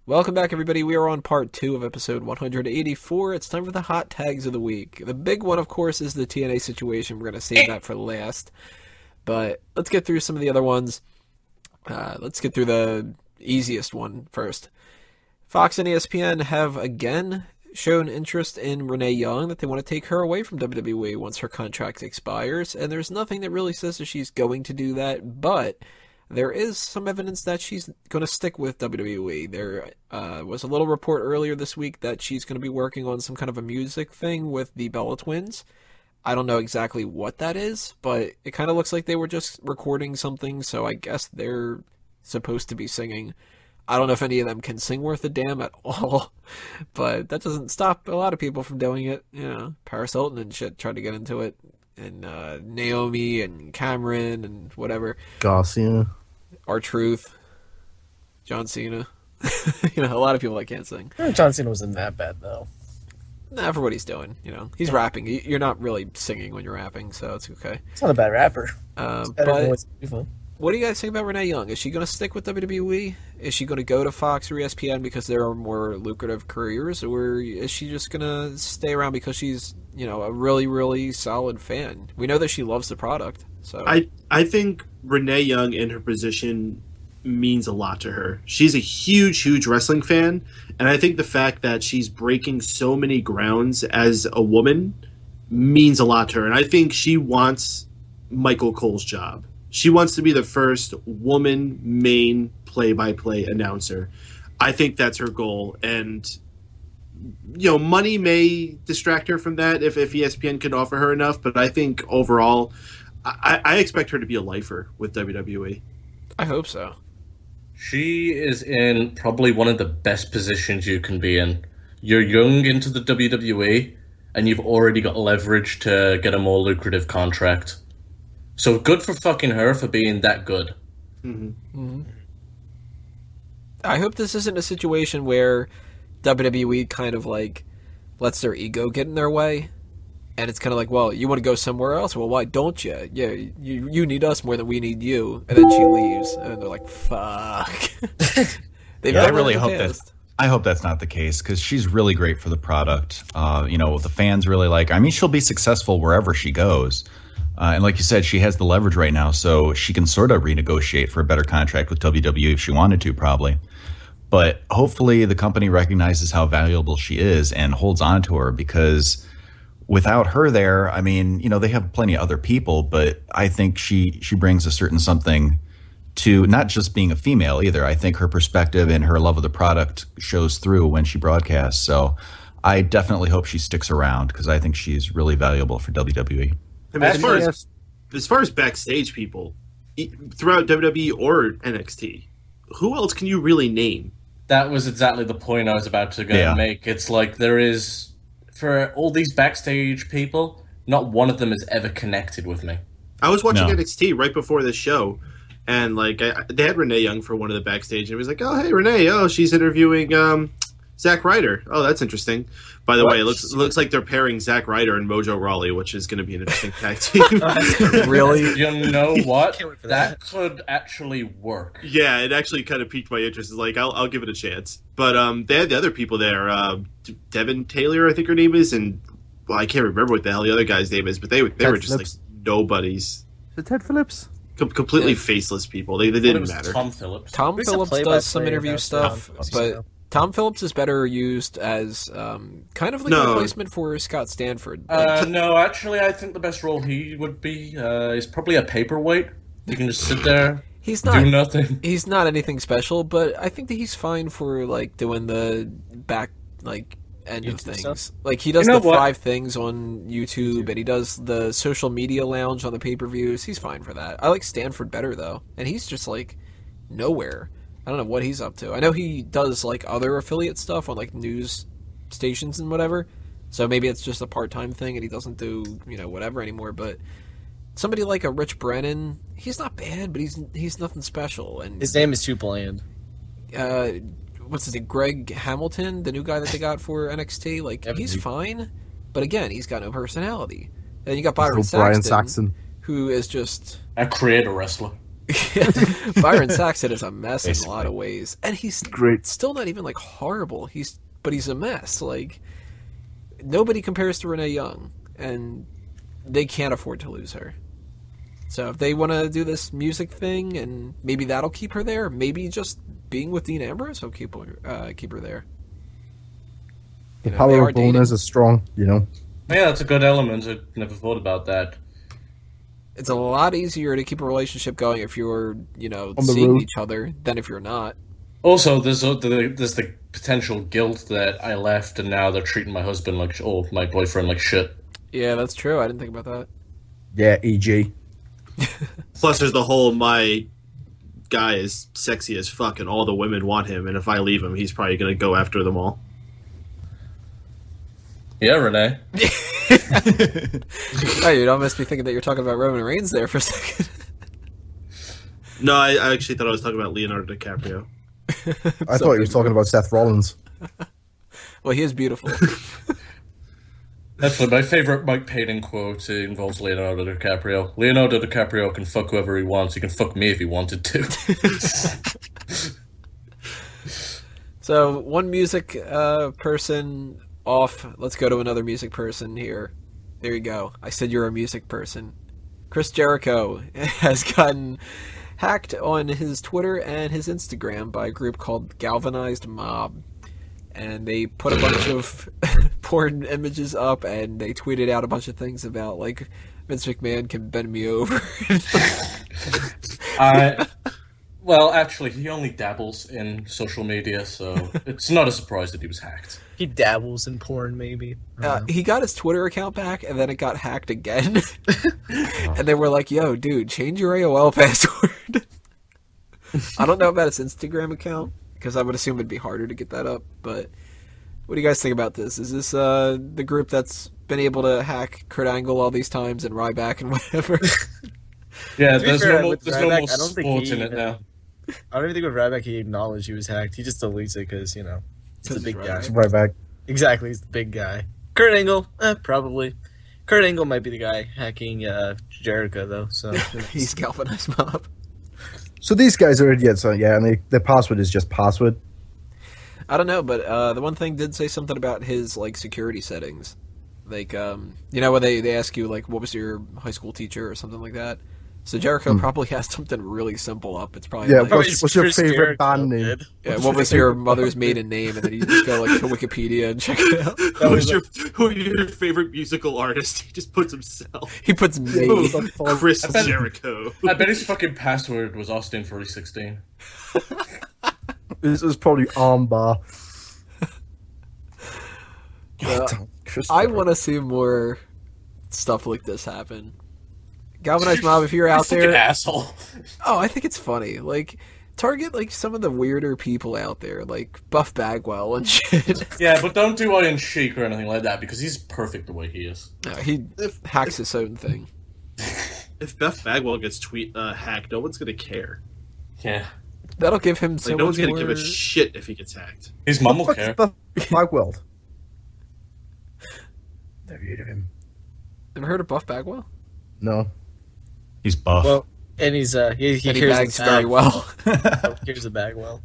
Welcome back, everybody. We are on part 2 of episode 184. It's time for the hot tags of the week. The big one, of course, is the TNA situation. We're going to save that for last. But let's get through some of the other ones. Let's get through the easiest one first. Fox and ESPN have again shown interest in Renee Young, that they want to take her away from WWE once her contract expires. And there's nothing that really says that she's going to do that, but there is some evidence that she's going to stick with WWE. There was a little report earlier this week that she's going to be working on some kind of a music thing with the Bella Twins. I don't know exactly what that is, but it kind of looks like they were just recording something, so I guess they're supposed to be singing. I don't know if any of them can sing worth a damn at all, but that doesn't stop a lot of people from doing it. You know, Paris Hilton and shit tried to get into it, and Naomi and Cameron and whatever. Garcia. R-Truth, John Cena. You know, a lot of people that can't sing. John Cena wasn't that bad, though. Nah, for what he's doing, you know. He's rapping. You're not really singing when you're rapping, so it's okay. He's not a bad rapper. But what do you guys think about Renee Young? Is she going to stick with WWE? Is she going to go to Fox or ESPN because there are more lucrative careers? Or is she just going to stay around because she's, you know, a really, really solid fan? We know that she loves the product. So I think Renee Young in her position means a lot to her. She's a huge wrestling fan, and I think the fact that she's breaking so many grounds as a woman means a lot to her. And I think she wants Michael Cole's job. She wants to be the first woman main play-by-play announcer. I think that's her goal, and you know, money may distract her from that if ESPN could offer her enough, but I think overall I expect her to be a lifer with WWE. I hope so. She is in probably one of the best positions you can be in. You're young into the WWE, and you've already got leverage to get a more lucrative contract. So good for fucking her for being that good. Mm-hmm. Mm-hmm. I hope this isn't a situation where WWE kind of like lets their ego get in their way. And it's kind of like, well, you want to go somewhere else? Well, why don't you? Yeah, you need us more than we need you. And then she leaves, and they're like, fuck. I really hope I hope that's not the case, because she's really great for the product. You know, the fans really like. I mean, she'll be successful wherever she goes. And like you said, she has the leverage right now, so she can sort of renegotiate for a better contract with WWE if she wanted to, probably. But hopefully the company recognizes how valuable she is and holds on to her, because without her there, I mean, you know, they have plenty of other people, but I think she brings a certain something to not just being a female either. I think her perspective and her love of the product shows through when she broadcasts. So I definitely hope she sticks around, because I think she's really valuable for WWE. I mean, as far as backstage people, throughout WWE or NXT, who else can you really name? That was exactly the point I was about to make. It's like there is... For all these backstage people, not one of them has ever connected with me. I was watching NXT right before this show, and like they had Renee Young for one of the backstage, and it was like, oh, hey, Renee, oh, she's interviewing Zack Ryder. Oh, that's interesting. By the way, it looks like they're pairing Zack Ryder and Mojo Rawley, which is going to be an interesting tag team. Really? You know what? That could actually work. Yeah, it actually kind of piqued my interest. It's like, I'll give it a chance. But they had the other people there. Devin Taylor, I think her name is, and well, I can't remember what the hell the other guy's name is, but they were just like nobodies. Is it Ted Phillips? Completely faceless people. They didn't matter. Tom Phillips. Tom Phillips does some interview stuff, but Tom Phillips is better used as kind of like a replacement for Scott Stanford. No, actually, I think the best role he would be is probably a paperweight. You can just sit there, do nothing. He's not anything special, but I think that he's fine for like doing the back end of things. Stuff? Like he does the 5 things on YouTube, and he does the social media lounge on the pay-per-views. He's fine for that. I like Stanford better though, and he's just like nowhere. I don't know what he's up to. I know he does like other affiliate stuff on like news stations and whatever. So maybe it's just a part-time thing and he doesn't do, you know, whatever anymore. But somebody like a Rich Brennan, he's not bad, but he's nothing special. And his name is too bland. What's his name? Greg Hamilton, the new guy that they got for NXT. Like he's fine, but again, he's got no personality. And you got Byron Saxton, who is just a creator wrestler. Byron Saxton is a mess in a lot of ways, and he's Great. still not even like horrible. But he's a mess. Like nobody compares to Renee Young, and they can't afford to lose her. So if they want to do this music thing, and maybe that'll keep her there, maybe just being with Dean Ambrose will keep her there. The power of bonus is strong, you know. Yeah, that's a good element. I never thought about that. It's a lot easier to keep a relationship going if you're, On the seeing road. each other than if you're not. Also, there's the potential guilt that I left and now they're treating my husband my boyfriend like shit. Yeah, that's true. I didn't think about that. Yeah, EG. Plus, there's the whole my guy is sexy as fuck and all the women want him, and if I leave him, he's probably going to go after them all. Yeah, Renee. Oh, you'd almost be thinking that you're talking about Roman Reigns there for a second. No, I actually thought I was talking about Leonardo DiCaprio. I thought you were talking about Seth Rollins. Well, he is beautiful. Actually, my favorite Mike Payton quote involves Leonardo DiCaprio. Leonardo DiCaprio can fuck whoever he wants. He can fuck me if he wanted to. So, one music person off. Let's go to another music person here. There you go. I said you're a music person. Chris Jericho has gotten hacked on his Twitter and his Instagram by a group called Galvanized Mob. And they put a bunch of porn images up, and they tweeted out a bunch of things about, like, Vince McMahon can bend me over. Well, actually, he only dabbles in social media, so it's not a surprise that he was hacked. He dabbles in porn, maybe. He got his Twitter account back, and then it got hacked again. And they were like, yo, dude, change your AOL password. I don't know about his Instagram account, because I would assume it'd be harder to get that up, but what do you guys think about this? Is this the group that's been able to hack Kurt Angle all these times and Ryback and whatever? Yeah, To be there's fair, no with more Ryback, I don't think sport he in it even- now. I don't even think with Ryback he acknowledged he was hacked. He just deletes it because, he's the big guy. Ryback. Right back. Exactly, he's the big guy. Kurt Angle, probably. Kurt Angle might be the guy hacking Jericho, though. So He's Galvanized Mob. So these guys are idiots, and their password is just password. I don't know, but the one thing did say something about his security settings. Like, when they ask you, what was your high school teacher or something like that. So Jericho probably has something really simple up. It's probably what's your Chris favorite Jericho band name? did. yeah, what was your mother's maiden name? And then you just go to Wikipedia and check it out. Who are your favorite musical artist? He just puts himself. He puts me. Chris bet- Jericho. I bet his fucking password was Austin 316. This is probably armbar. I want to see more stuff like this happen. Galvanized Mob, if you're out Fucking there, asshole. oh, I think it's funny. Target some of the weirder people out there, like Buff Bagwell and shit. Yeah, but don't do Iron Sheik or anything like that because he's perfect the way he is. No, he hacks his own thing. If Beth Bagwell gets hacked, no one's gonna care. Yeah. That'll give him so No one's much gonna more. give a shit if he gets hacked. His mum will care. Bagwell. Never heard of him. Ever heard of Buff Bagwell? No. He's buff. Well, and he And he carries bags the very bag. well. Carries the bag well.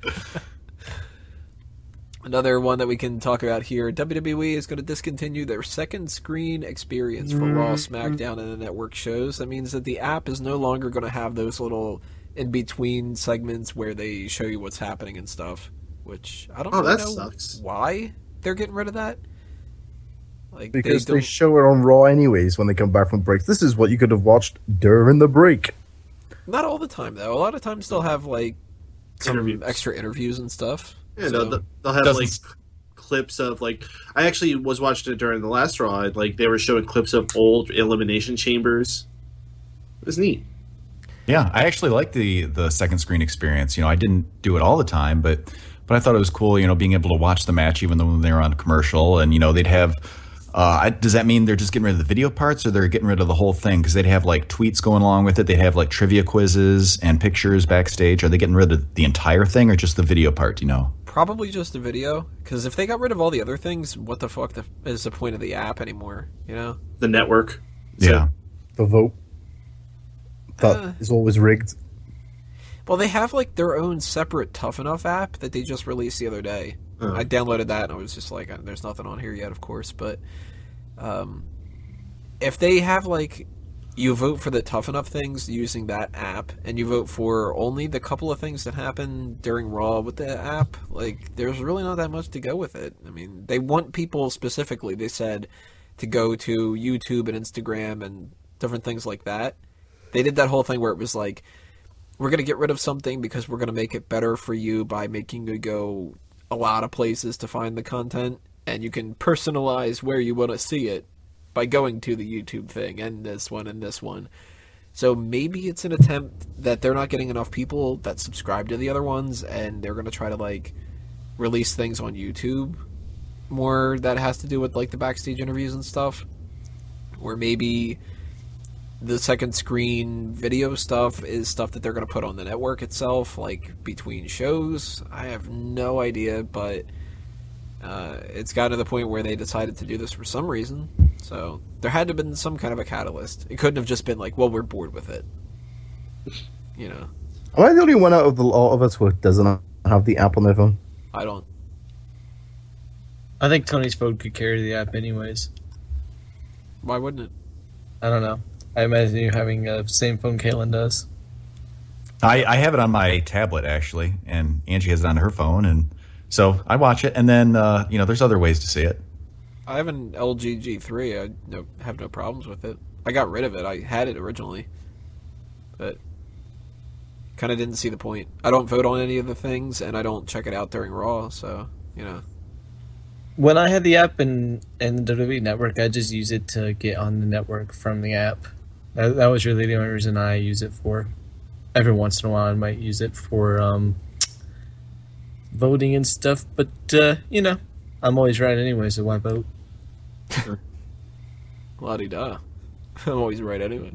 Another one that we can talk about here, WWE is going to discontinue their second screen experience for Raw, SmackDown, and the network shows. That means that the app is no longer going to have those little in-between segments where they show you what's happening and stuff, which I don't really that know sucks. why they're getting rid of that. Because they don't- show it on Raw anyways when they come back from breaks. This is what you could have watched during the break. Not all the time, though. A lot of times they'll have, some Interviews. extra interviews and stuff. Yeah, So- they'll have clips of I actually was watching it during the last Raw. And, they were showing clips of old Elimination Chambers. It was neat. Yeah, I actually like the second screen experience. I didn't do it all the time, but I thought it was cool. Being able to watch the match even though they were on commercial, and they'd have. Does that mean they're just getting rid of the video parts, or they're getting rid of the whole thing? Because they'd have tweets going along with it. They'd have trivia quizzes and pictures backstage. Are they getting rid of the entire thing, or just the video part? Probably just the video, because if they got rid of all the other things, what the fuck is the point of the app anymore? The network. Yeah. The vote. That is always rigged. Well, they have like their own separate Tough Enough app that they just released the other day. I downloaded that and I was just like, there's nothing on here yet, of course. But if they have like, you vote for the Tough Enough things using that app, and you vote for only the couple of things that happen during Raw with the app, like, there's really not that much to go with it. I mean, they want people specifically, they said, to go to YouTube and Instagram and different things like that. They did that whole thing where it was like, we're going to get rid of something because we're going to make it better for you by making you go a lot of places to find the content, and you can personalize where you want to see it by going to the YouTube thing, and this one, and this one. So maybe it's an attempt that they're not getting enough people that subscribe to the other ones, and they're going to try to, like, release things on YouTube more that has to do with, like, the backstage interviews and stuff. Or maybe the second screen video stuff is stuff that they're going to put on the network itself, like, between shows. I have no idea, but it's gotten to the point where they decided to do this for some reason. So there had to have been some kind of a catalyst. It couldn't have just been like, well, we're bored with it. You know. Am I the only one out of the lot of us who doesn't have the app on their phone? I don't. I think Tony's phone could carry the app anyways. Why wouldn't it? I don't know. I imagine you having the same phone Kaylin does. I have it on my tablet, actually, and Angie has it on her phone, and so I watch it, and then, there's other ways to see it. I have an LG G3. I have no problems with it. I got rid of it. I had it originally, but kind of didn't see the point. I don't vote on any of the things, and I don't check it out during Raw, so, you know. When I had the app in the WWE Network, I just use it to get on the network from the app. That was really the only reason I use it for. Every once in a while, I might use it for voting and stuff, but, I'm always right anyway, so why vote? La-di-da. I'm always right anyway.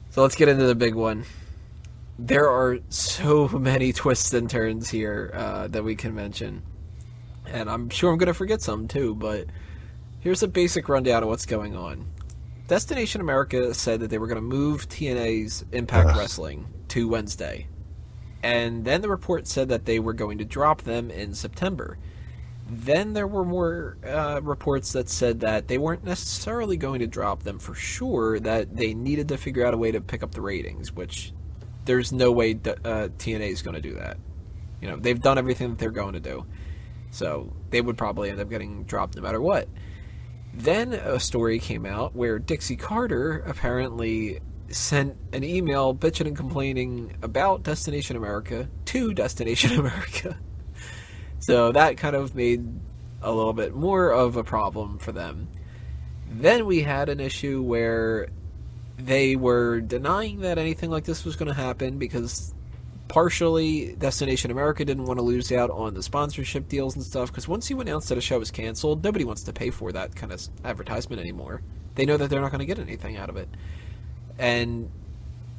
So let's get into the big one. There are so many twists and turns here that we can mention. And I'm sure I'm going to forget some too, but here's a basic rundown of what's going on. Destination America said that they were going to move TNA's Impact Wrestling to Wednesday. And then the report said that they were going to drop them in September. Then there were more reports that said that they weren't necessarily going to drop them for sure, that they needed to figure out a way to pick up the ratings, which there's no way TNA is going to do that. You know, they've done everything that they're going to do. So they would probably end up getting dropped no matter what. Then a story came out where Dixie Carter apparently sent an email bitching and complaining about Destination America to Destination America. So that kind of made a little bit more of a problem for them. Then we had an issue where they were denying that anything like this was going to happen because partially Destination America didn't want to lose out on the sponsorship deals and stuff, because once you announce that a show is canceled, nobody wants to pay for that kind of advertisement anymore. They know that they're not going to get anything out of it. And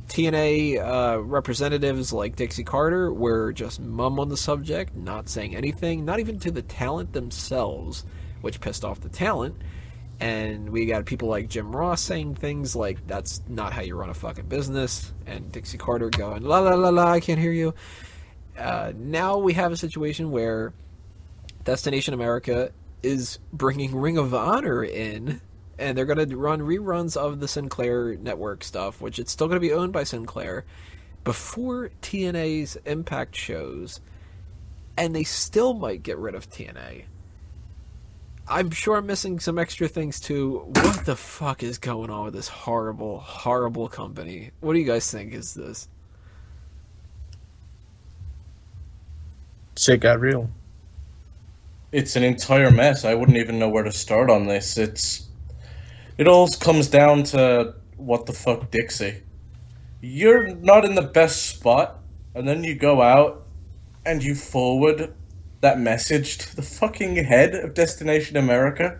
TNA representatives like Dixie Carter were just mum on the subject, not saying anything, not even to the talent themselves, which pissed off the talent. And we got people like Jim Ross saying things like, that's not how you run a fucking business. And Dixie Carter going, la la la la, I can't hear you. Now we have a situation where Destination America is bringing Ring of Honor in, and they're going to run reruns of the Sinclair Network stuff, which it's still going to be owned by Sinclair, before TNA's Impact shows, and they still might get rid of TNA. I'm sure I'm missing some extra things too. What the fuck is going on with this horrible, horrible company? What do you guys think is this? Shit got real. It's an entire mess. I wouldn't even know where to start on this. It all comes down to what the fuck, Dixie. You're not in the best spot, and then you go out and you forward that message to the fucking head of Destination America?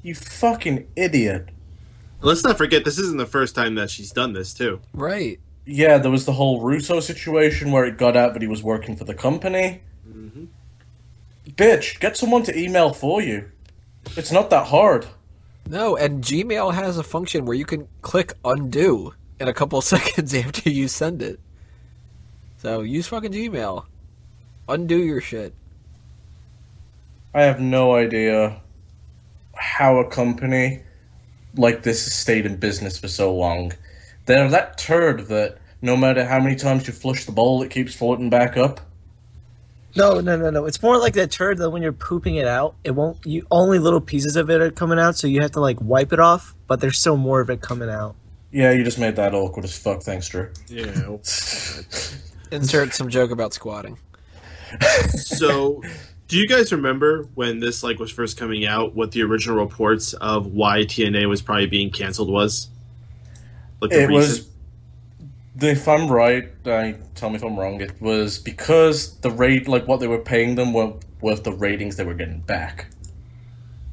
You fucking idiot. Let's not forget, this isn't the first time that she's done this, too. Right. Yeah, there was the whole Russo situation where it got out that he was working for the company. Mm-hmm. Bitch, get someone to email for you. It's not that hard. No, and Gmail has a function where you can click undo in a couple of seconds after you send it. So use fucking Gmail. Undo your shit. I have no idea how a company like this has stayed in business for so long. They're that turd that no matter how many times you flush the bowl, it keeps floating back up. No. It's more like that turd that when you're pooping it out, it won't. Only little pieces of it are coming out, so you have to like wipe it off. But there's still more of it coming out. Yeah, you just made that awkward as fuck. Thanks, Drew. Yeah. Insert some joke about squatting. So, do you guys remember when this was first coming out? What the original reports of why TNA was probably being canceled was? It was. If I'm right, tell me if I'm wrong. It was because the rate, what they were paying them, were worth the ratings they were getting back.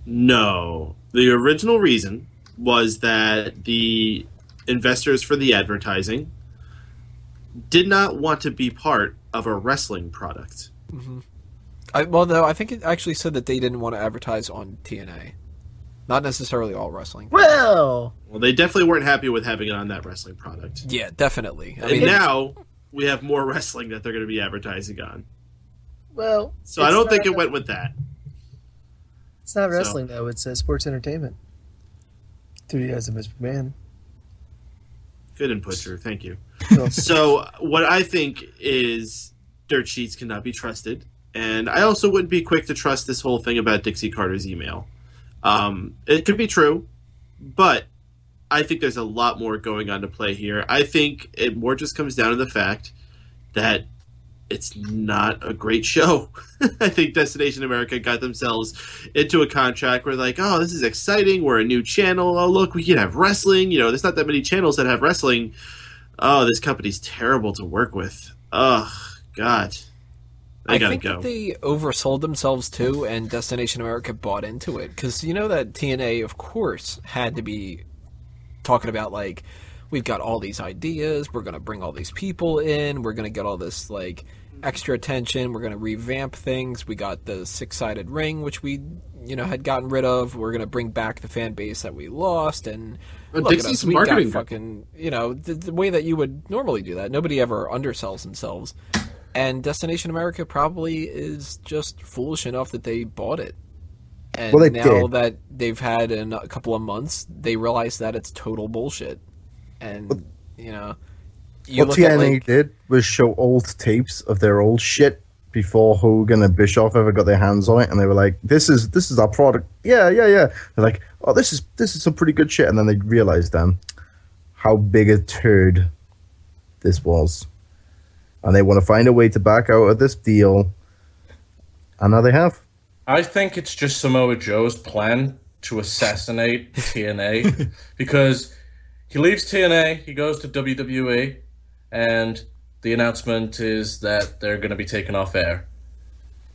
No, the original reason was that the investors for the advertising did not want to be part of a wrestling product. Mm-hmm. I think it actually said that they didn't want to advertise on TNA. Not necessarily all wrestling. Well, they definitely weren't happy with having it on that wrestling product. Yeah, definitely. And now we have more wrestling that they're going to be advertising on. Well, so I don't think it went with that. It's not wrestling, though. It's sports entertainment. Through the eyes of Mr. McMahon. Good input, Drew. Thank you. So what I think is dirt sheets cannot be trusted. And I also wouldn't be quick to trust this whole thing about Dixie Carter's email. It could be true, but I think there's a lot more going on to play here. I think it more just comes down to the fact that it's not a great show. I think Destination America got themselves into a contract where oh, this is exciting. We're a new channel. Oh, look, we can have wrestling. There's not that many channels that have wrestling. Oh, this company's terrible to work with. Oh, God. I think that they oversold themselves too, and Destination America bought into it. Because you know that TNA, of course, had to be talking about, we've got all these ideas, we're going to bring all these people in, we're going to get all this, extra attention, we're going to revamp things, we got the six-sided ring, which we, had gotten rid of, we're going to bring back the fan base that we lost, and look at us, we got fucking, the way that you would normally do that. Nobody ever undersells themselves. And Destination America probably is just foolish enough that they bought it. And now that they've had in a couple of months, they realize that it's total bullshit. And, what TNA did was show old tapes of their old shit before Hogan and Bischoff ever got their hands on it, and they were like, "This is our product." Yeah. They're like, "Oh, this is some pretty good shit," and then they realized how big a turd this was. And they want to find a way to back out of this deal. And now they have. I think it's just Samoa Joe's plan to assassinate TNA. Because he leaves TNA, he goes to WWE, and the announcement is that they're going to be taken off air.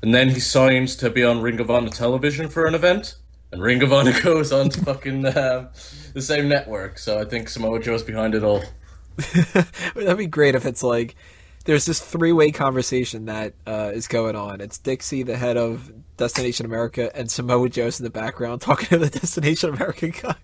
And then he signs to be on Ring of Honor television for an event. And Ring of Honor goes on to fucking the same network. So I think Samoa Joe's behind it all. That'd be great if it's there's this three-way conversation that is going on. It's Dixie, the head of Destination America, and Samoa Joe's in the background talking to the Destination America guy.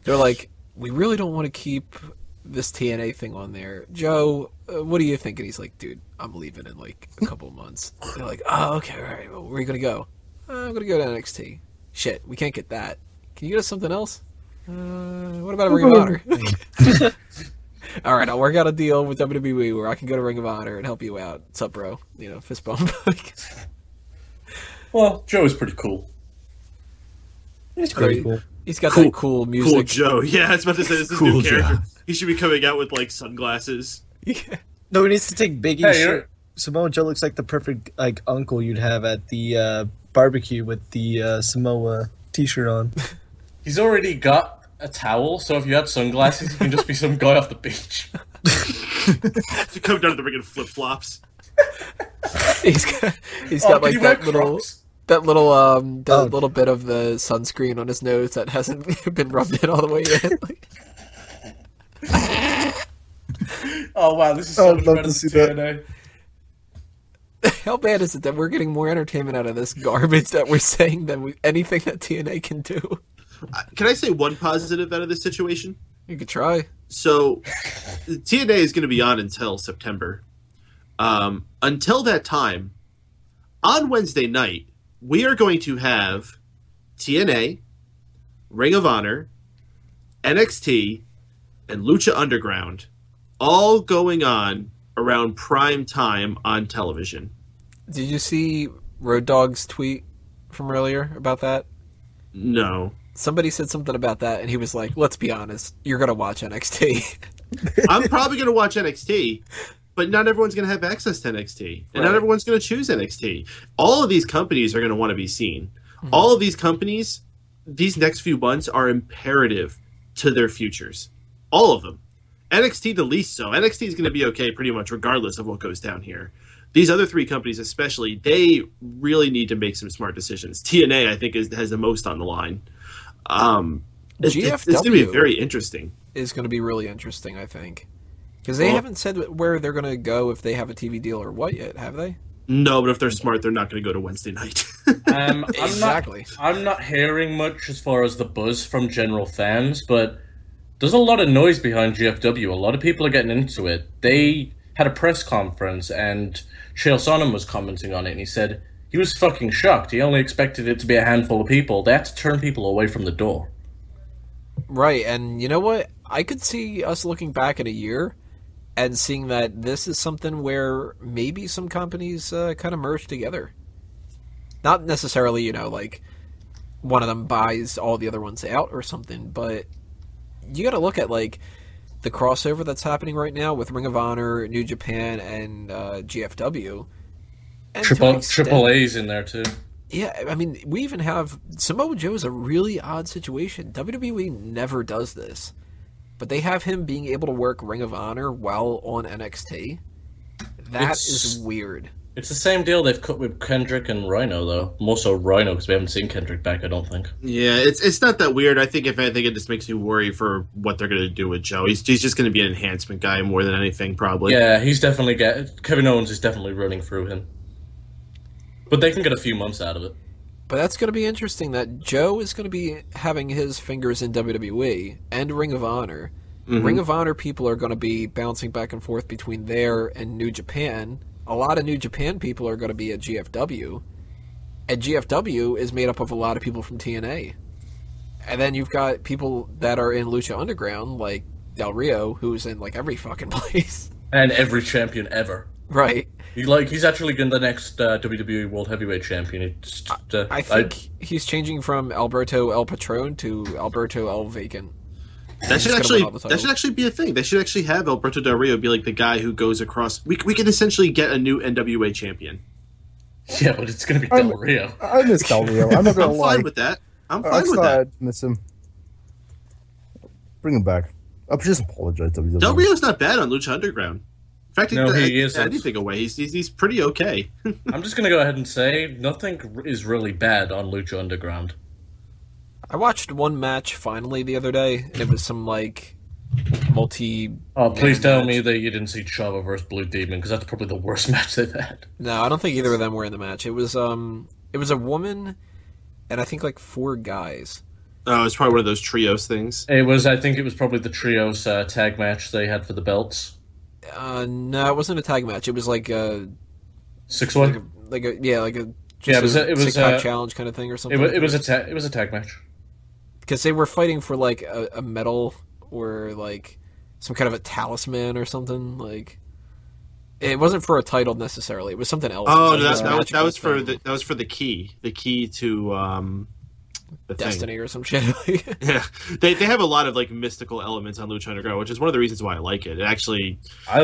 They're like, we really don't want to keep this TNA thing on there. Joe, what do you think? And he's like, dude, I'm leaving in a couple of months. They're like, oh, okay, all right. Well, where are you going to go? I'm going to go to NXT. Shit, we can't get that. Can you get us something else? What about a Ring of Honor? All right, I'll work out a deal with WWE where I can go to Ring of Honor and help you out. What's up, bro? Fist bump. Well, Joe is pretty cool. He's pretty cool. He's got that cool music. Cool Joe. Yeah, I was about to say, this is Cool new character. Joe. He should be coming out with, sunglasses. Yeah. No, he needs to take Biggie's shirt. Samoa Joe looks like the perfect, uncle you'd have at the barbecue with the Samoa t-shirt on. He's already got a towel, so if you had sunglasses, you can just be some guy off the beach. You come down to the ring in flip-flops. He's got that little bit of the sunscreen on his nose that hasn't been rubbed in all the way yet. Oh wow, this is so much better than TNA. How bad is it that we're getting more entertainment out of this garbage that we're saying than anything that TNA can do? Can I say one positive out of this situation? You could try. So, TNA is going to be on until September. Until that time, on Wednesday night, we are going to have TNA, Ring of Honor, NXT, and Lucha Underground all going on around prime time on television. Did you see Road Dogg's tweet from earlier about that? No. Somebody said something about that, and he was like, let's be honest, you're going to watch NXT. I'm probably going to watch NXT, but not everyone's going to have access to NXT, and not everyone's going to choose NXT. All of these companies are going to want to be seen. Mm-hmm. All of these companies, these next few months are imperative to their futures. All of them. NXT the least so. NXT is going to be okay pretty much regardless of what goes down here. These other three companies especially, they really need to make some smart decisions. TNA, I think, has the most on the line. It's going to be very interesting. Is going to be really interesting, I think. Because they haven't said where they're going to go if they have a TV deal or what yet, have they? No, but if they're smart, they're not going to go to Wednesday night. Exactly. I'm not hearing much as far as the buzz from general fans, but there's a lot of noise behind GFW. A lot of people are getting into it. They had a press conference, and Chael Sonnen was commenting on it, and he said he was fucking shocked. He only expected it to be a handful of people. They had to turn people away from the door. Right, and you know what? I could see us looking back in a year and seeing that this is something where maybe some companies kind of merge together. Not necessarily, like one of them buys all the other ones out or something, but you got to look at like the crossover that's happening right now with Ring of Honor, New Japan, and GFW. And Triple A's in there too. Yeah, I mean, we even have Samoa Joe's a really odd situation. WWE never does this, but they have him being able to work Ring of Honor while on NXT. That is weird. It's the same deal they've cut with Kendrick and Rhino, though. More so Rhino, because we haven't seen Kendrick back, I don't think. Yeah, it's not that weird. I think, if anything, it just makes me worry for what they're going to do with Joe. He's just going to be an enhancement guy more than anything, probably. Yeah, he's definitely Kevin Owens is definitely running through him. But they can get a few months out of it. But that's going to be interesting that Joe is going to be having his fingers in WWE and Ring of Honor. Mm-hmm. Ring of Honor people are going to be bouncing back and forth between there and New Japan. A lot of New Japan people are going to be at GFW. And GFW is made up of a lot of people from TNA. And then you've got people that are in Lucha Underground, like Del Rio, who's in like every fucking place. And every champion ever. Right. He's actually going to the next WWE World Heavyweight Champion. I think he's changing from Alberto El Patron to Alberto El Vacant. That should actually be a thing. They should actually have Alberto Del Rio be like the guy who goes across. We could essentially get a new NWA champion. Yeah, but it's going to be Del Rio. I miss Del Rio. I'm not going to lie. I'm fine with that. I miss him. Bring him back. I just apologize. Del Rio's not bad on Lucha Underground. In fact, he isn't. Anything away. He's pretty okay. I'm just going to go ahead and say nothing is really bad on Lucha Underground. I watched one match finally the other day, and it was some like multi. Oh, please tell me that you didn't see Chavo versus Blue Demon, because that's probably the worst match they've had. No, I don't think either of them were in the match. It was a woman, and I think like 4 guys. Oh, it's probably one of those trios things. I think it was probably the trios tag match they had for the belts. No, it wasn't a tag match. It was like a 6-way, like a 6-pack challenge kind of thing or something. It was a tag match. Because they were fighting for like a medal or like some kind of a talisman or something. Like it wasn't for a title necessarily. It was something else. Oh, that was for the key to the Destiny thing. Or some shit. Yeah, they have a lot of like mystical elements on Lucha Underground, which is one of the reasons why I like it. It actually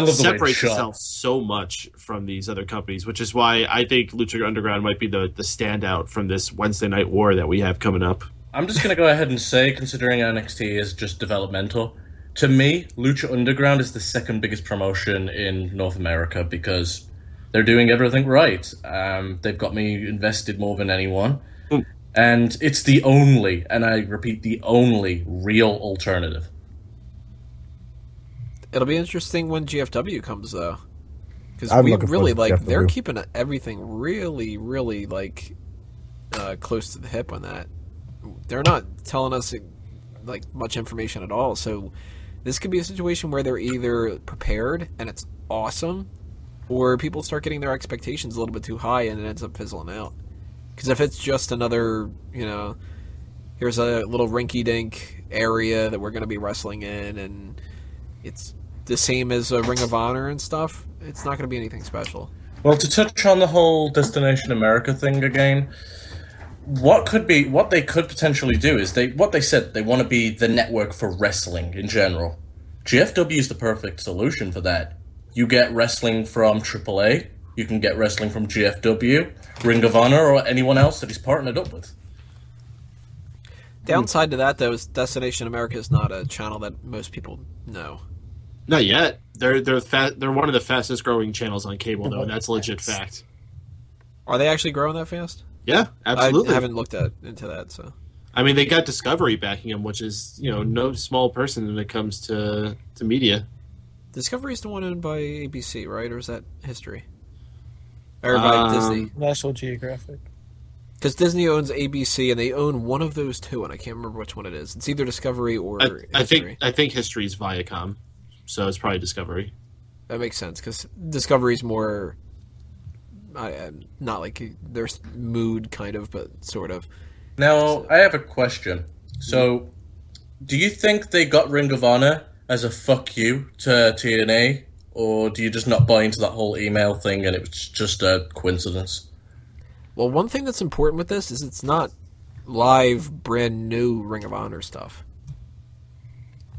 separates itself so much from these other companies, which is why I think Lucha Underground might be the standout from this Wednesday night war that we have coming up. I'm just going to go ahead and say, considering NXT is just developmental, to me, Lucha Underground is the second biggest promotion in North America because they're doing everything right. They've got me invested more than anyone. And it's the only, and I repeat, the only real alternative. It'll be interesting when GFW comes, though. Because we really, they're keeping everything really, really, close to the hip on that. They're not telling us, much information at all. So This could be a situation where they're either prepared and it's awesome, or people start getting their expectations a little bit too high and it ends up fizzling out. Because if it's just another, here's a little rinky-dink area that we're going to be wrestling in, and it's the same as a Ring of Honor and stuff, it's not going to be anything special. Well, to touch on the whole Destination America thing again, what they could potentially do is what they said they want to be the network for wrestling in general. GFW is the perfect solution for that. You get wrestling from AAA, you can get wrestling from GFW, Ring of Honor, or anyone else that he's partnered up with. Downside to that, though, is Destination America is not a channel that most people know. Not yet. They're one of the fastest growing channels on cable, though, and that's a legit fact. Are they actually growing that fast? Yeah, absolutely. I haven't looked into that, so. I mean, they got Discovery backing them, which is, no small person when it comes to media. Discovery is the one owned by ABC, right? Or is that History? Or by Disney? National Geographic. Because Disney owns ABC, and they own one of those two, and I can't remember which one it is. It's either Discovery or History. I think History is Viacom, so it's probably Discovery. That makes sense, because Discovery's more... not like their mood, kind of, but sort of. Now, I have a question. So, do you think they got Ring of Honor as a fuck you to TNA, or do you just not buy into that whole email thing and it was just a coincidence? Well, one thing that's important with this is it's not live, brand new Ring of Honor stuff.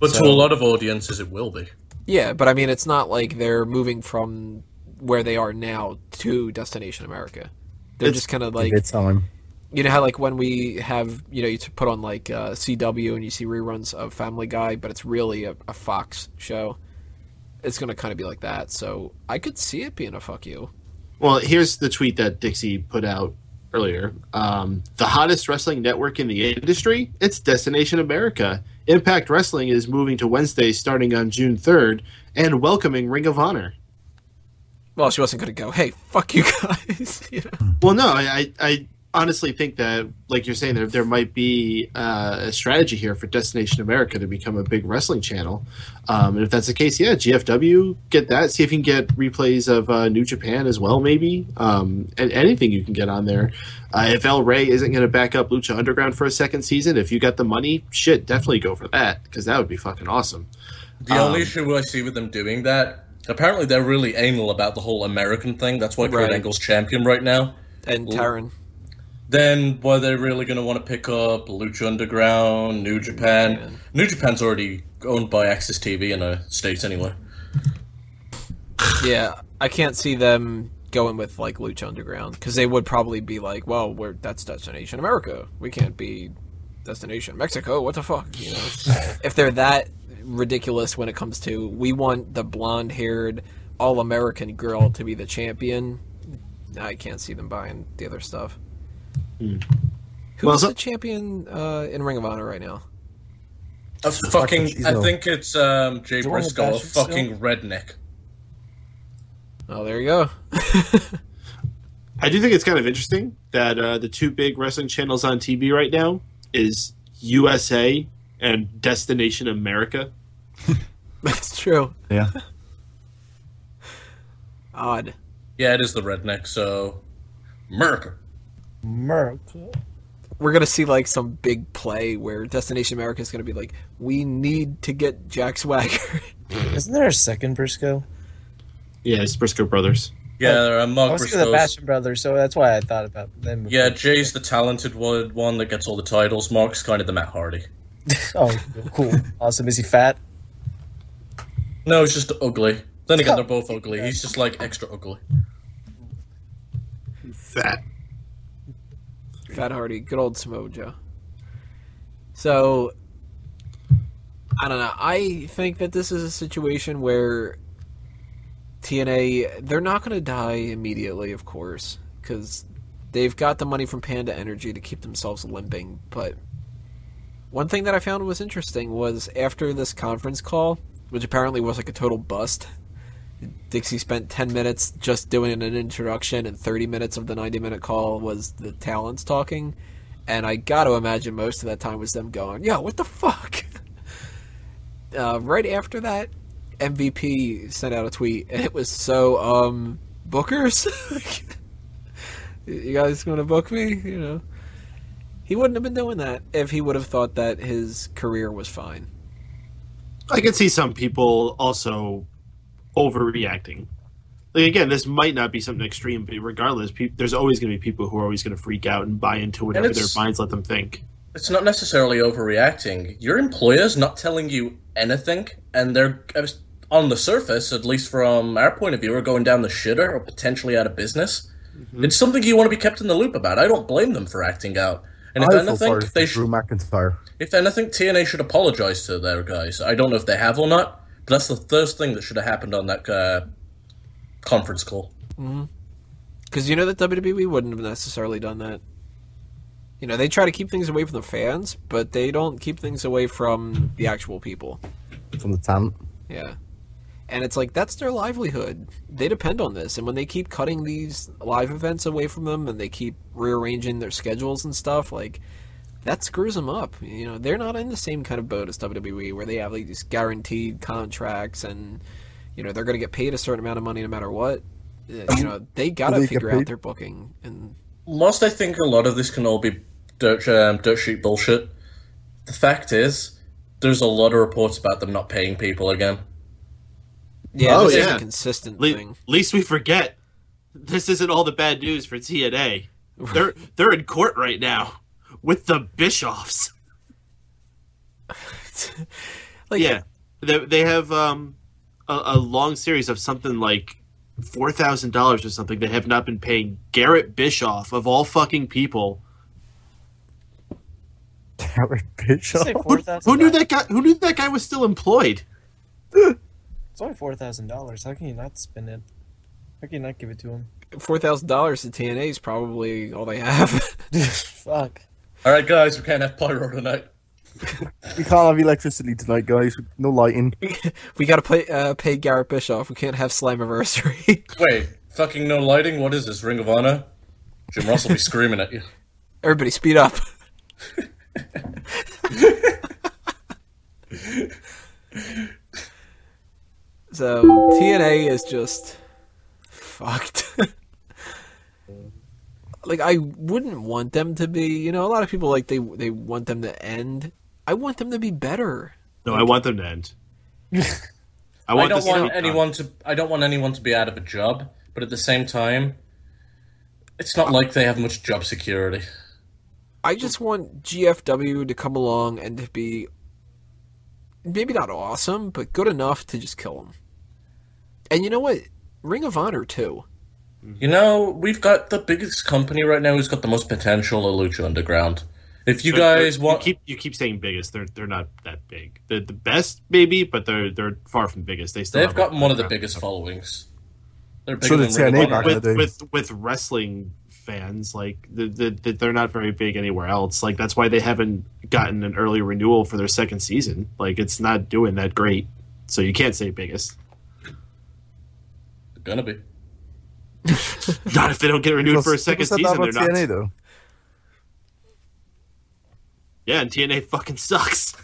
But to a lot of audiences, it will be. Yeah, but I mean, it's not like they're moving from where they are now to Destination America. They're just kind of like... It's time. You know how, like, when we have, you put on, like, CW and you see reruns of Family Guy, but it's really a Fox show. It's going to kind of be like that. So I could see it being a fuck you. Well, here's the tweet that Dixie put out earlier. The hottest wrestling network in the industry? It's Destination America. Impact Wrestling is moving to Wednesday starting on June 3rd and welcoming Ring of Honor. Well, she wasn't going to go, hey, fuck you guys. Well, no, I honestly think that, like you're saying, there might be a strategy here for Destination America to become a big wrestling channel. And if that's the case, yeah, GFW, get that. See if you can get replays of New Japan as well, maybe. And anything you can get on there. If El Rey isn't going to back up Lucha Underground for a second season, if you got the money, shit, definitely go for that, because that would be fucking awesome. The only issue I see with them doing that, apparently they're really anal about the whole American thing. That's why Kurt Angle's champion right now. And Taron. Then, were they really going to want to pick up Lucha Underground, New Japan? Yeah. New Japan's already owned by Access TV in the States anyway. Yeah, I can't see them going with, like, Lucha Underground, because they would probably be like, well, that's Destination America. We can't be Destination Mexico. What the fuck? If they're that ridiculous when it comes to, we want the blonde-haired, all-American girl to be the champion, I can't see them buying the other stuff. Who's the champion in Ring of Honor right now? I think it's Jay Briscoe, a fucking redneck. Oh, there you go. I do think it's kind of interesting that the two big wrestling channels on TV right now is USA and Destination America. That's true. Yeah. Odd. Yeah, it is the redneck, so... America. We're going to see, like, some big play where Destination America is going to be like, we need to get Jack Swagger. Isn't there a second Briscoe? Yeah, it's Briscoe Brothers. Yeah, Mark Briscoe's... the Passion Brothers, so that's why I thought about them. Yeah, Jay's the talented one that gets all the titles. Mark's kind of the Matt Hardy. Oh, cool. Awesome. Is he fat? No, he's just ugly. Then again, they're both ugly. He's just, like, extra ugly. Fat Hardy, good old Samoa. So, I don't know. I think that this is a situation where TNA, they're not going to die immediately, of course, because they've got the money from Panda Energy to keep themselves limping. But one thing that I found was interesting was after this conference call, which apparently was like a total bust, Dixie spent 10 minutes just doing an introduction, and 30 minutes of the 90-minute call was the talents talking. And I got to imagine most of that time was them going, yo, what the fuck? right after that, MVP sent out a tweet, and it was so, bookers? You guys going to book me? You know, he wouldn't have been doing that if he would have thought that his career was fine. I can see some people also overreacting. Like, again, this might not be something extreme, but regardless, there's always going to be people who are always going to freak out and buy into whatever their minds let them think. It's not necessarily overreacting. Your employer's not telling you anything, and they're, on the surface, at least from our point of view, are going down the shitter or potentially out of business. Mm-hmm. It's something you want to be kept in the loop about. I don't blame them for acting out. And if anything, they should. If anything, TNA should apologize to their guys. I don't know if they have or not, but that's the first thing that should have happened on that conference call. Because you know that WWE wouldn't have necessarily done that. You know, they try to keep things away from the fans, but they don't keep things away from the actual people. From the talent. Yeah. And it's like, that's their livelihood. They depend on this. And when they keep cutting these live events away from them and they keep rearranging their schedules and stuff, like, that screws them up. You know, they're not in the same kind of boat as WWE where they have like these guaranteed contracts and, you know, they're going to get paid a certain amount of money no matter what. You know, they got to figure out their booking. And whilst I think a lot of this can all be dirt sheet bullshit, the fact is, there's a lot of reports about them not paying people again. Yeah, this is a consistent thing. Least we forget, this isn't all the bad news for TNA. They're in court right now with the Bischoffs. Like, they have a long series of something like $4,000 or something. They have not been paying Garrett Bischoff, of all fucking people. Garrett Bischoff. Who knew that guy? Who knew that guy was still employed? It's only $4,000. How can you not spend it? How can you not give it to him? $4,000 to TNA is probably all they have. Fuck. All right, guys, we can't have pyro tonight. We can't have electricity tonight, guys. No lighting. We gotta pay Garrett Bischoff. We can't have Slammiversary. Wait, fucking no lighting? What is this, Ring of Honor? Jim Ross will be screaming at you. Everybody, speed up. So TNA is just fucked. Like, I wouldn't want them to be, you know, a lot of people like they want them to end. I want them to be better. No, I want them to end. I don't want anyone to be out of a job, but at the same time, it's not like they have much job security. I just want GFW to come along and to be maybe not awesome, but good enough to just kill them. And you know what? Ring of Honor, too. You know, we've got the biggest company right now who's got the most potential at Lucha Underground. If you guys want... You keep saying biggest. They're not that big. They're the best, maybe, but they're far from biggest. They've got one of the biggest followings. They're bigger than TNA back in the day. With wrestling fans, like, they're not very big anywhere else. Like, that's why they haven't gotten an early renewal for their second season. Like, it's not doing that great. So you can't say biggest. Gonna be. Not if they don't get renewed for a second season. They're not. TNA, though. Yeah, and TNA fucking sucks.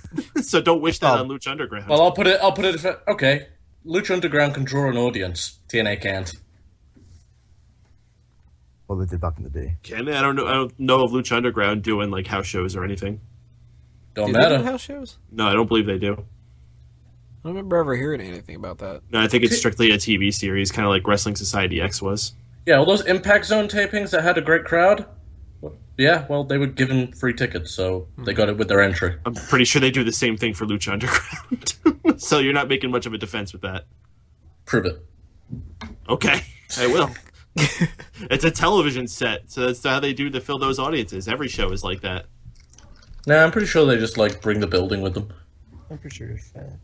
So don't wish that on Lucha Underground. Well, I'll put it. Okay, Lucha Underground can draw an audience. TNA can't. Well, they did back in the day. Can they? I don't know of Lucha Underground doing like house shows or anything. Don't do matter. They do house shows? No, I don't believe they do. I don't remember ever hearing anything about that. No, I think it's strictly a TV series, kind of like Wrestling Society X was. Yeah, all those Impact Zone tapings that had a great crowd. Yeah, well, they were given free tickets, so they got it with their entry. I'm pretty sure they do the same thing for Lucha Underground. So you're not making much of a defense with that. Prove it. Okay, I will. It's a television set, so that's how they do to fill those audiences. Every show is like that. Nah, I'm pretty sure they just, like, bring the building with them. I'm pretty sure it's fat.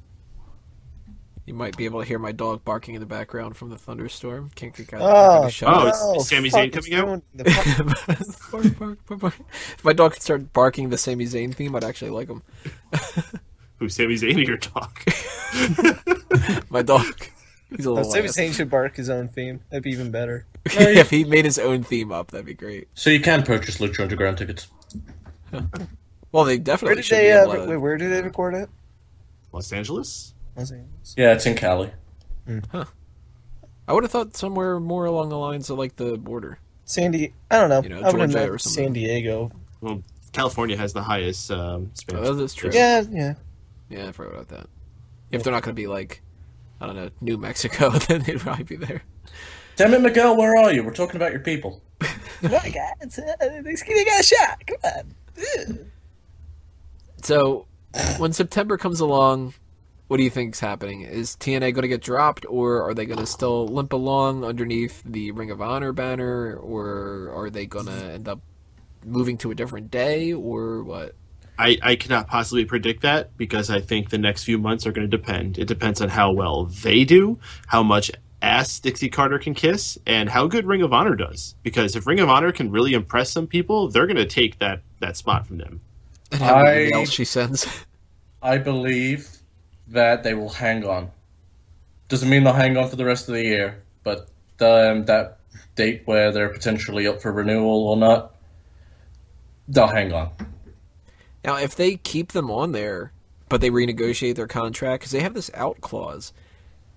You might be able to hear my dog barking in the background from the thunderstorm. Can't kick out a shot. Is Sami Zayn coming out? If my dog could start barking the Sami Zayn theme, I'd actually like him. Who's Sami Zayn or your dog? My dog. He's a little Sami Zayn should bark his own theme. That'd be even better. Yeah, if he made his own theme up, that'd be great. So you can purchase Lucha Underground tickets. Well, they definitely should be able to... Where did they record it? Los Angeles? Yeah, it's in Cali. Huh. I would have thought somewhere more along the lines of like the border. I don't know. I would Georgia imagine or something. San Diego. Well, California has the highest Spanish. Oh, that's true. Yeah. Yeah, I forgot about that. If they're not going to be like, I don't know, New Mexico, then they'd probably be there. Damn it, Miguel, where are you? We're talking about your people. Come on, guys. Let's give you guys a shot. Come on. So, when September comes along, what do you think's happening? Is TNA going to get dropped, or are they going to still limp along underneath the Ring of Honor banner, or are they going to end up moving to a different day, or what? I cannot possibly predict that because I think the next few months are going to depend. It depends on how well they do, how much ass Dixie Carter can kiss, and how good Ring of Honor does. Because if Ring of Honor can really impress some people, they're going to take that spot from them. And how many emails she sends. I believe that they will hang on. Doesn't mean they'll hang on for the rest of the year, but that date where they're potentially up for renewal or not, they'll hang on. Now, if they keep them on there, but they renegotiate their contract, because they have this out clause,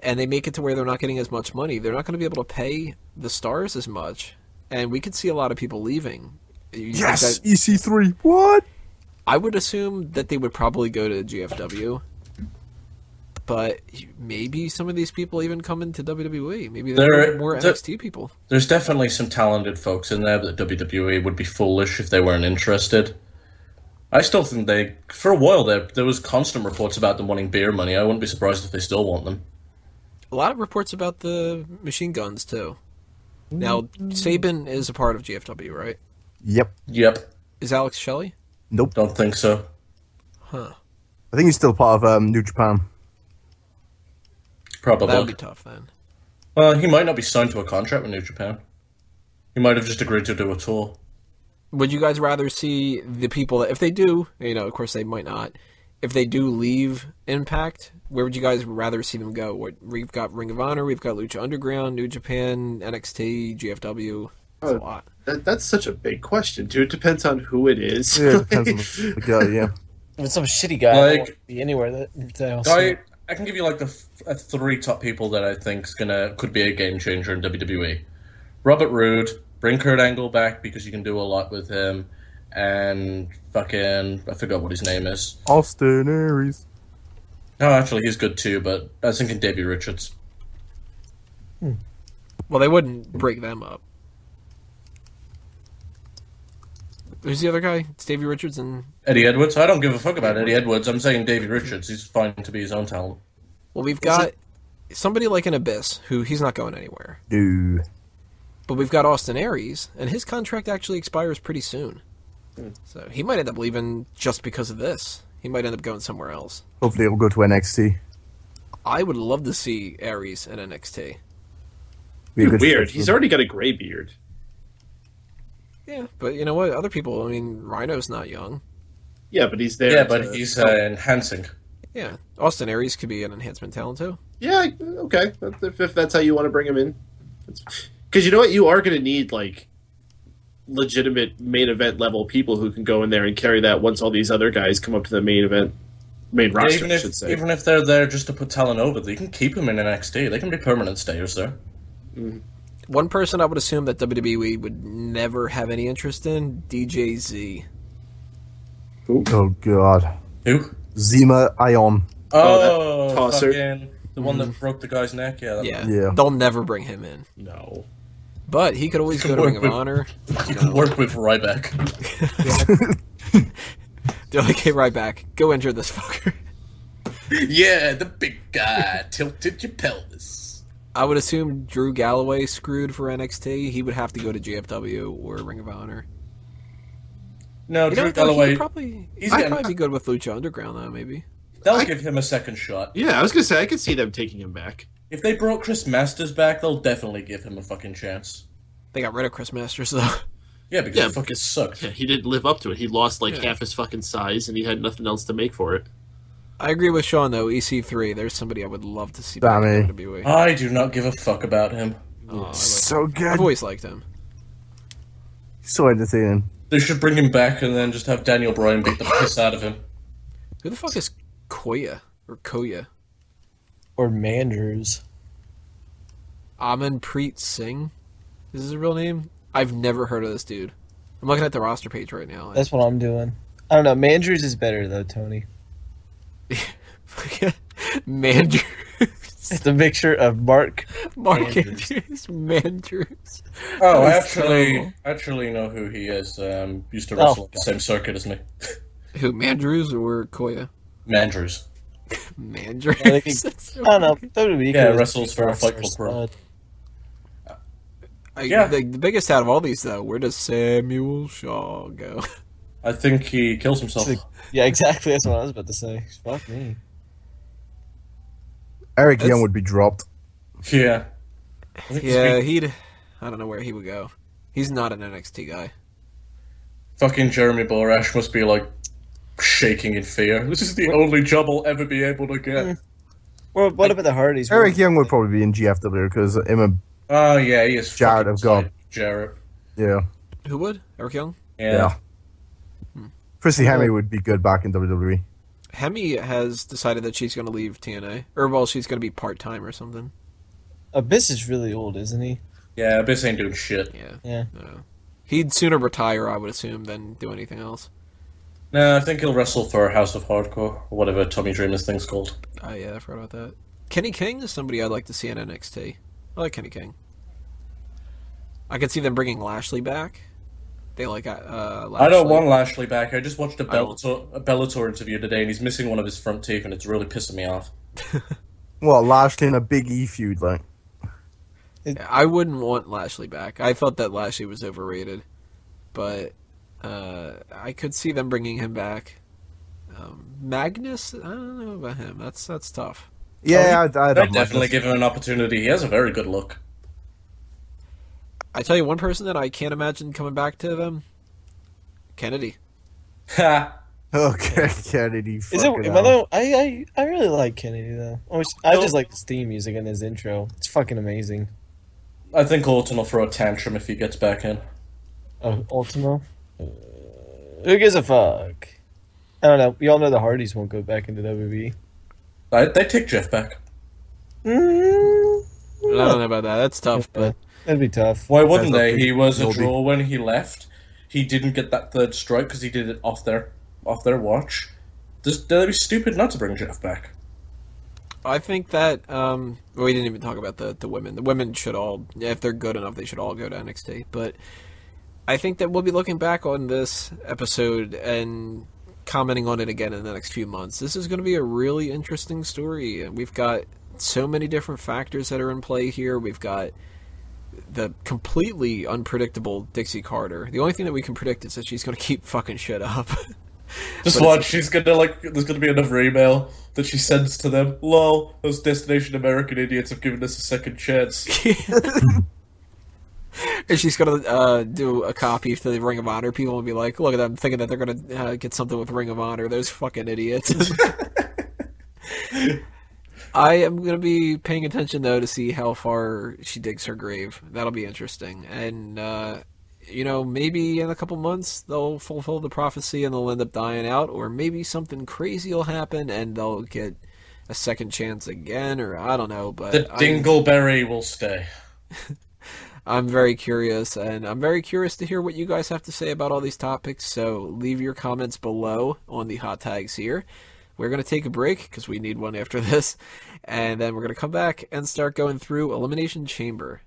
and they make it to where they're not getting as much money, they're not going to be able to pay the stars as much, and we could see a lot of people leaving. Yes, EC3. What? I would assume that they would probably go to GFW, but maybe some of these people even come into WWE. Maybe they're more NXT people. There's definitely some talented folks in there, but WWE would be foolish if they weren't interested. I still think for a while there was constant reports about them wanting beer money. I wouldn't be surprised if they still want them. A lot of reports about the machine guns, too. Now, Sabin is a part of GFW, right? Yep. Is Alex Shelley? Nope. Don't think so. Huh. I think he's still part of New Japan. Probably. That would be tough, then. Well, he might not be signed to a contract with New Japan. He might have just agreed to do a tour. Would you guys rather see the people that, if they do, of course they might not, if they do leave Impact, where would you guys rather see them go? We've got Ring of Honor, we've got Lucha Underground, New Japan, NXT, GFW. That's a lot. That's such a big question, too. It depends on who it is. Yeah, it depends on the guy, yeah. If it's some shitty guy, I don't want to be anywhere I can give you the three top people that I think could be a game changer in WWE. Robert Roode, bring Kurt Angle back because you can do a lot with him, and I forgot what his name is. Austin Aries. No, actually, he's good too, but I was thinking Davey Richards. Well, they wouldn't break them up. Who's the other guy? It's Davey Richards and Eddie Edwards? I don't give a fuck about Eddie Edwards. I'm saying Davey Richards. He's fine to be his own talent. Well, we've got somebody like an Abyss, who he's not going anywhere. No. But we've got Austin Aries, and his contract actually expires pretty soon. So he might end up leaving just because of this. He might end up going somewhere else. Hopefully he'll go to NXT. I would love to see Aries in NXT. Weird. He's already got a gray beard. Yeah, but you know what? Other people, Rhino's not young. Yeah, but he's there. Yeah, but he's enhancing. Yeah. Austin Aries could be an enhancement talent, too. Yeah, okay. If that's how you want to bring him in. Because you know what? You are going to need, legitimate main event level people who can go in there and carry that once all these other guys come up to the main roster, I should say. Even if they're there just to put talent over, they can keep them in NXT. They can be permanent stayers there. Mm-hmm. One person I would assume that WWE would never have any interest in, DJ Z. Oh, God. Who? Zima Ion. Oh, that tosser. The one that broke the guy's neck? Yeah. They'll never bring him in. No. But he could always go to Ring of Honor. He can work with Ryback. They're like, hey, Ryback, go injure this fucker. Yeah, the big guy tilted your pelvis. I would assume Drew Galloway screwed for NXT. He would have to go to GFW or Ring of Honor. No, Drew Galloway... He'd probably be good with Lucha Underground, though, maybe. They'll give him a second shot. Yeah, I was going to say, I could see them taking him back. If they brought Chris Masters back, they'll definitely give him a fucking chance. They got rid of Chris Masters, though. Yeah, because he fucking sucked. Yeah, he didn't live up to it. He lost half his fucking size, and he had nothing else to make for it. I agree with Sean, though. EC3, there's somebody I would love to see back in WWE. I do not give a fuck about him. So good. I've always liked him. So entertaining. They should bring him back and then just have Daniel Bryan beat the piss out of him. Who the fuck is Koya? Or Koya. Or Mandrews. Amanpreet Singh? Is his real name? I've never heard of this dude. I'm looking at the roster page right now. That's what I'm doing. I don't know. Mandrews is better, though, Tony. Mandrews. It's a mixture of Mark Andrews. Mandrews. Oh, I actually know who he is. Used to wrestle on the same circuit as me. Who, Mandrews or Koya? Mandrews. Mandrews. I don't know. WWE wrestles for a Fight Club Pro. The biggest out of all these, though, where does Samuel Shaw go? I think he kills himself. Yeah, exactly. That's what I was about to say. Fuck me. Eric Young would be dropped. Yeah. I don't know where he would go. He's not an NXT guy. Fucking Jeremy Borash must be, like, shaking in fear. This is the only job I'll ever be able to get. Well, what about the Hardys? Eric Young would probably be in GFW because him and oh, yeah, he is Jarrett have gone. Jarrett. Yeah. Who would? Eric Young? Yeah. Chrissy Hemme would be good back in WWE. Hemme has decided that she's going to leave TNA. Or, well, she's going to be part-time or something. Abyss is really old, isn't he? Yeah, Abyss ain't doing shit. Yeah. He'd sooner retire, I would assume, than do anything else. No, I think he'll wrestle for House of Hardcore, or whatever Tommy Dreamer's thing's called. Oh, yeah, I forgot about that. Kenny King is somebody I'd like to see in NXT. I like Kenny King. I could see them bringing Lashley back. They like Lashley. I don't want Lashley back. I just watched a Bellator interview today, and he's missing one of his front teeth, and it's really pissing me off. Well, Lashley in a Big E feud, like. I wouldn't want Lashley back. I thought that Lashley was overrated, but I could see them bringing him back. Magnus, I don't know about him. That's tough. Yeah, I'd definitely give him an opportunity. He has a very good look. I tell you one person that I can't imagine coming back to them. Kennedy. Ha. Okay, Kennedy. Is it? I really like Kennedy though. I just like his theme music and his intro. It's fucking amazing. I think Orton will throw a tantrum if he gets back in. Oh, Ultimo? Who gives a fuck? I don't know. We all know the Hardys won't go back into WWE. They take Jeff back. I don't know about that. That's tough, but that'd be tough. Why wouldn't they? He was a draw when he left. He didn't get that third strike because he did it off their watch. They'd be stupid not to bring Jeff back. I think that we didn't even talk about the women. The women should all, if they're good enough, they should all go to NXT. But I think that we'll be looking back on this episode and commenting on it again in the next few months. This is going to be a really interesting story. We've got so many different factors that are in play here. We've got the completely unpredictable Dixie Carter. The only thing that we can predict is that she's going to keep fucking shit up. Just watch, she's gonna there's gonna be another email that she sends to them. Lol, those Destination American idiots have given us a second chance. And she's gonna do a copy to the Ring of Honor people and be like, look at them thinking that they're gonna get something with Ring of Honor. Those fucking idiots. I am going to be paying attention, though, to see how far she digs her grave. That'll be interesting. And, maybe in a couple months they'll fulfill the prophecy and they'll end up dying out. Or maybe something crazy will happen and they'll get a second chance again. Or I don't know. But the Dingleberry will stay. I'm very curious. And I'm very curious to hear what you guys have to say about all these topics. So leave your comments below on the hot tags here. We're going to take a break because we need one after this, and then we're going to come back and start going through Elimination Chamber.